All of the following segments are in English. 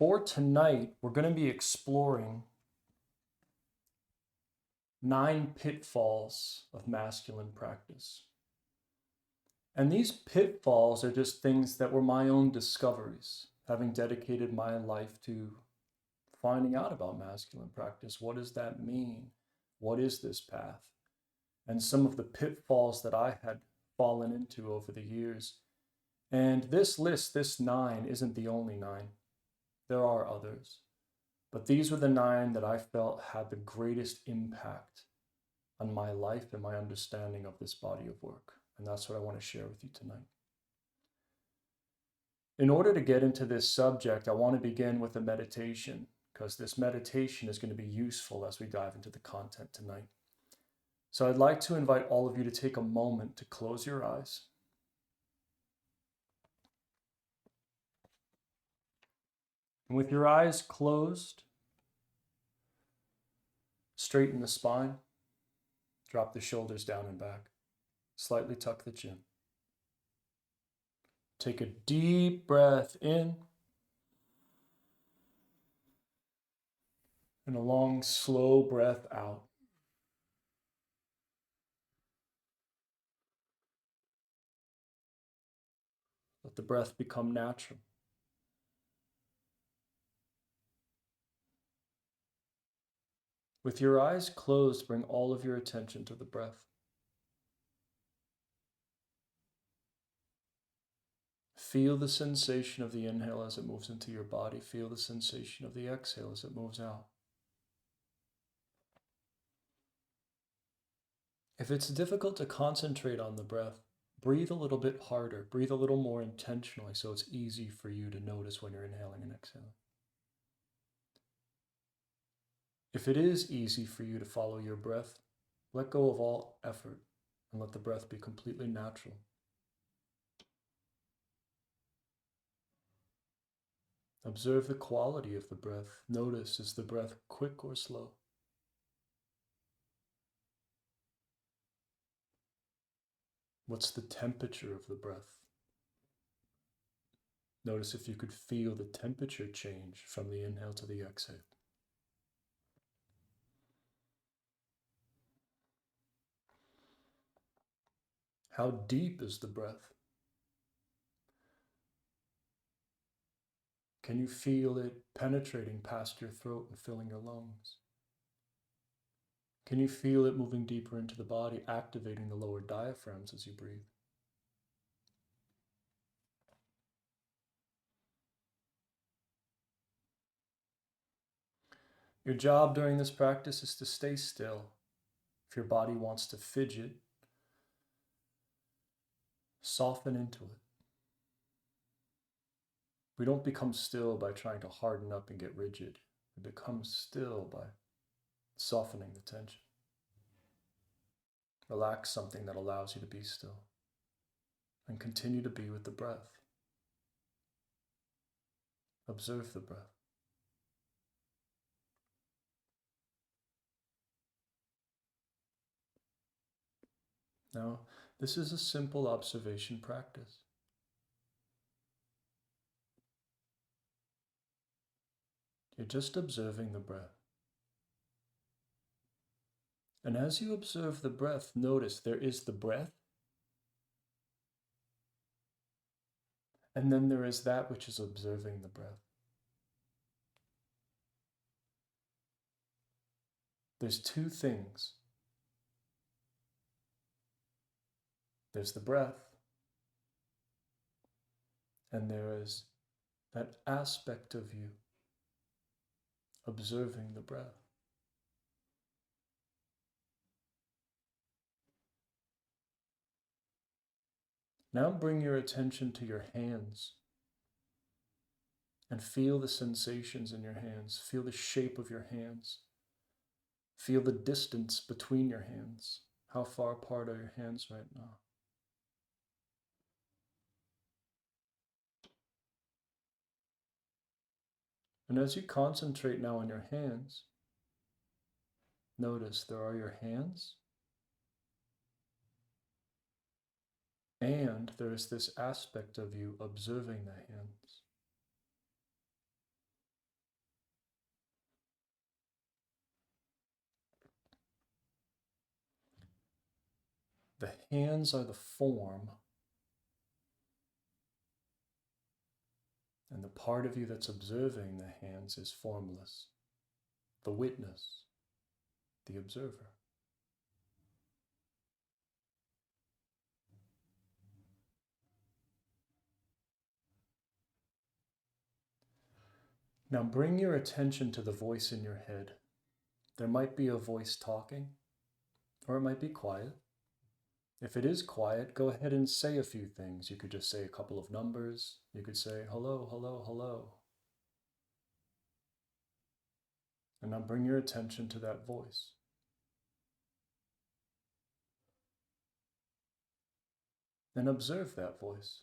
For tonight, we're going to be exploring 9 pitfalls of masculine practice. And these pitfalls are just things that were my own discoveries, having dedicated my life to finding out about masculine practice. What does that mean? What is this path? And some of the pitfalls that I had fallen into over the years. And this list, this 9, isn't the only 9. There are others. But these were the 9 that I felt had the greatest impact on my life and my understanding of this body of work. And that's what I want to share with you tonight. In order to get into this subject, I want to begin with a meditation, because this meditation is going to be useful as we dive into the content tonight. So I'd like to invite all of you to take a moment to close your eyes. And with your eyes closed, straighten the spine, drop the shoulders down and back, slightly tuck the chin. Take a deep breath in and a long, slow breath out. Let the breath become natural. With your eyes closed, bring all of your attention to the breath. Feel the sensation of the inhale as it moves into your body. Feel the sensation of the exhale as it moves out. If it's difficult to concentrate on the breath, breathe a little bit harder. Breathe a little more intentionally so it's easy for you to notice when you're inhaling and exhaling. If it is easy for you to follow your breath, let go of all effort and let the breath be completely natural. Observe the quality of the breath. Notice, is the breath quick or slow? What's the temperature of the breath? Notice if you could feel the temperature change from the inhale to the exhale. How deep is the breath? Can you feel it penetrating past your throat and filling your lungs? Can you feel it moving deeper into the body, activating the lower diaphragms as you breathe? Your job during this practice is to stay still. If your body wants to fidget, soften into it. We don't become still by trying to harden up and get rigid. We become still by softening the tension. Relax something that allows you to be still. And continue to be with the breath. Observe the breath. Now, this is a simple observation practice. You're just observing the breath. And as you observe the breath, notice there is the breath, and then there is that which is observing the breath. There's 2 things. There's the breath, and there is that aspect of you observing the breath. Now bring your attention to your hands and feel the sensations in your hands. Feel the shape of your hands. Feel the distance between your hands. How far apart are your hands right now? And as you concentrate now on your hands, notice there are your hands, and there is this aspect of you observing the hands. The hands are the form, and the part of you that's observing the hands is formless. The witness, the observer. Now bring your attention to the voice in your head. There might be a voice talking, or it might be quiet. If it is quiet, go ahead and say a few things. You could just say a couple of numbers. You could say, hello, hello, hello. And now bring your attention to that voice. And observe that voice.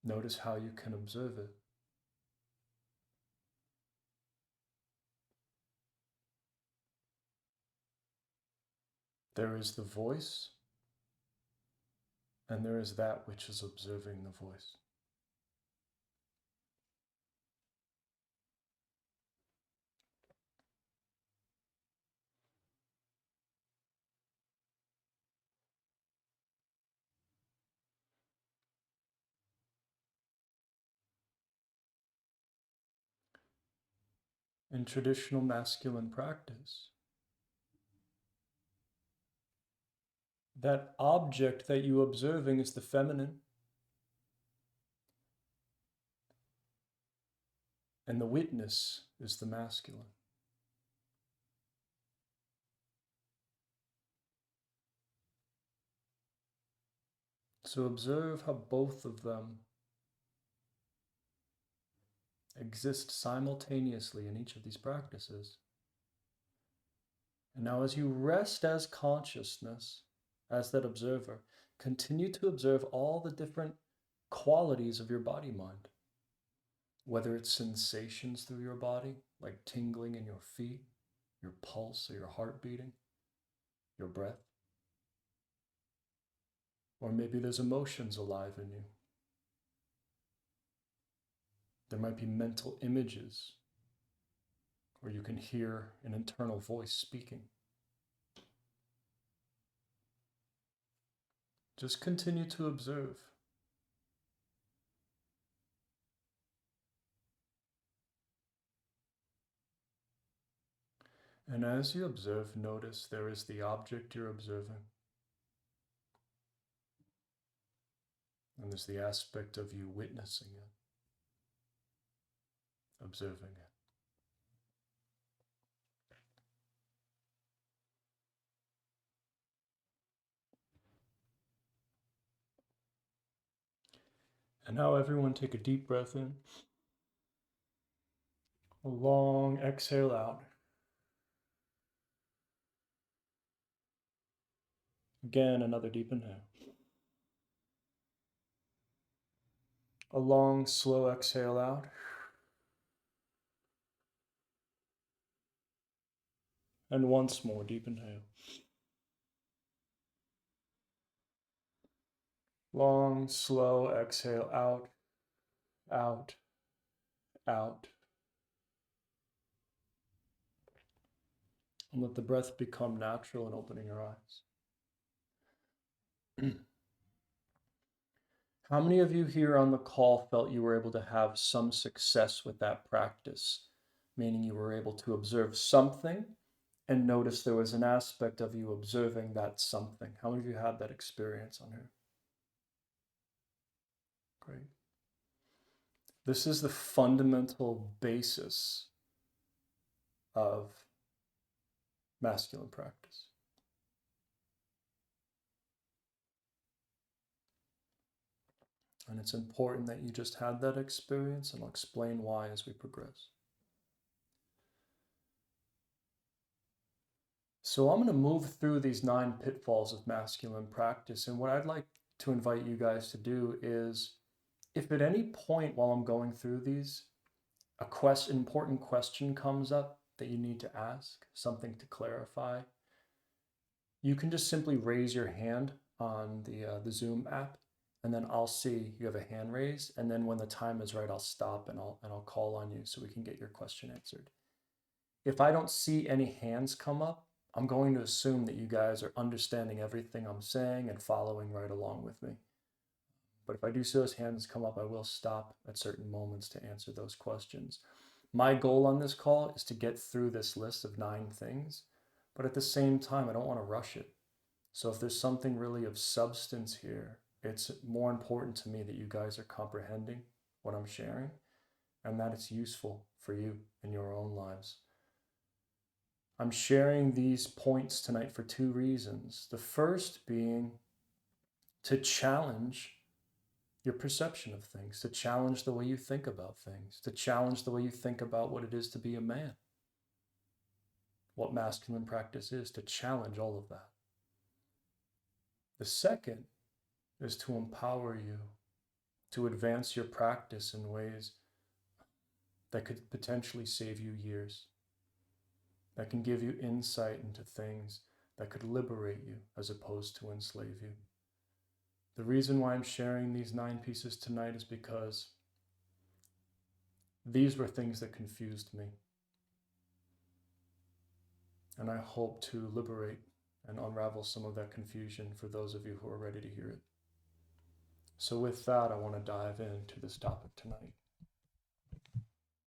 Notice how you can observe it. There is the voice, and there is that which is observing the voice. In traditional masculine practice, that object that you're observing is the feminine, and the witness is the masculine. So observe how both of them exist simultaneously in each of these practices. And now as you rest as consciousness, as that observer, continue to observe all the different qualities of your body-mind. Whether it's sensations through your body, like tingling in your feet, your pulse or your heart beating, your breath. Or maybe there's emotions alive in you. There might be mental images, or you can hear an internal voice speaking. Just continue to observe. And as you observe, notice there is the object you're observing. And there's the aspect of you witnessing it, observing it. And now everyone take a deep breath in. A long exhale out. Again, another deep inhale. A long, slow exhale out. And once more, deep inhale. Long, slow exhale out, out, out. And let the breath become natural in opening your eyes. How many of you here on the call felt you were able to have some success with that practice? Meaning you were able to observe something and notice there was an aspect of you observing that something. How many of you had that experience on here? Great. This is the fundamental basis of masculine practice. And it's important that you just had that experience, and I'll explain why as we progress. So I'm going to move through these 9 pitfalls of masculine practice. And what I'd like to invite you guys to do is, if at any point while I'm going through these, an important question comes up that you need to ask, something to clarify, you can just simply raise your hand on the Zoom app, and then I'll see you have a hand raised. And then when the time is right, I'll stop and I'll call on you so we can get your question answered. If I don't see any hands come up, I'm going to assume that you guys are understanding everything I'm saying and following right along with me. But if I do see those hands come up, I will stop at certain moments to answer those questions. My goal on this call is to get through this list of 9 things, but at the same time, I don't want to rush it. So if there's something really of substance here, it's more important to me that you guys are comprehending what I'm sharing and that it's useful for you in your own lives. I'm sharing these points tonight for 2 reasons. The first being to challenge your perception of things, to challenge the way you think about things, to challenge the way you think about what it is to be a man, what masculine practice is, to challenge all of that. The second is to empower you to advance your practice in ways that could potentially save you years, that can give you insight into things that could liberate you as opposed to enslave you. The reason why I'm sharing these 9 pieces tonight is because these were things that confused me. And I hope to liberate and unravel some of that confusion for those of you who are ready to hear it. So with that, I want to dive into this topic tonight.